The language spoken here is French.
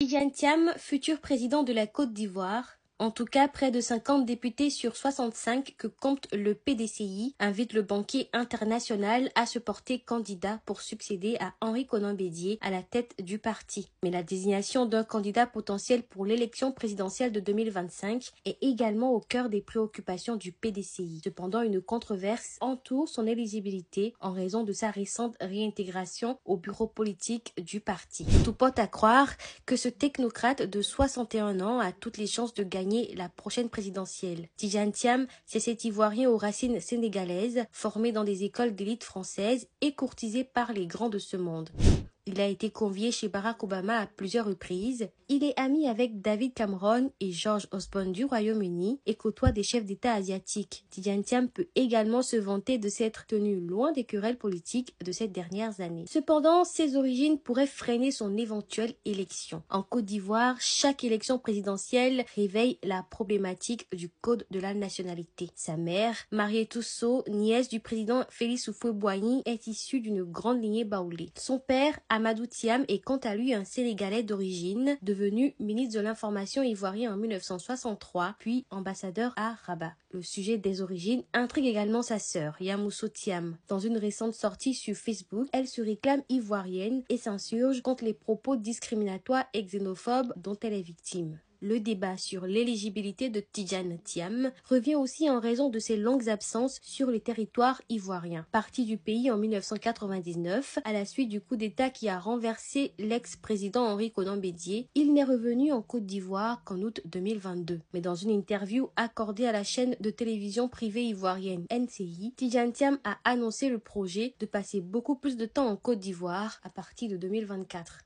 Tidjane Thiam, futur président de la Côte d'Ivoire. En tout cas, près de 50 députés sur 65 que compte le PDCI invitent le banquier international à se porter candidat pour succéder à Henri Konan Bédié à la tête du parti. Mais la désignation d'un candidat potentiel pour l'élection présidentielle de 2025 est également au cœur des préoccupations du PDCI. Cependant, une controverse entoure son éligibilité en raison de sa récente réintégration au bureau politique du parti. Tout porte à croire que ce technocrate de 61 ans a toutes les chances de gagner la prochaine présidentielle. Tidjane Thiam, c'est cet Ivoirien aux racines sénégalaises, formé dans des écoles d'élite françaises et courtisé par les grands de ce monde. Il a été convié chez Barack Obama à plusieurs reprises. Il est ami avec David Cameron et George Osborne du Royaume-Uni et côtoie des chefs d'État asiatiques. Tidjane Thiam peut également se vanter de s'être tenu loin des querelles politiques de ces dernières années. Cependant, ses origines pourraient freiner son éventuelle élection. En Côte d'Ivoire, chaque élection présidentielle réveille la problématique du code de la nationalité. Sa mère, Marietou Sow, nièce du président Félix Houphouët-Boigny, est issue d'une grande lignée baoulée. Son père, Amadou Thiam, est quant à lui un Sénégalais d'origine, devenu ministre de l'Information ivoirien en 1963, puis ambassadeur à Rabat. Le sujet des origines intrigue également sa sœur, Yamousso Thiam. Dans une récente sortie sur Facebook, elle se réclame ivoirienne et s'insurge contre les propos discriminatoires et xénophobes dont elle est victime. Le débat sur l'éligibilité de Tidjane Thiam revient aussi en raison de ses longues absences sur les territoires ivoiriens. Parti du pays en 1999, à la suite du coup d'État qui a renversé l'ex-président Henri Konan Bédié, il n'est revenu en Côte d'Ivoire qu'en août 2022. Mais dans une interview accordée à la chaîne de télévision privée ivoirienne NCI, Tidjane Thiam a annoncé le projet de passer beaucoup plus de temps en Côte d'Ivoire à partir de 2024.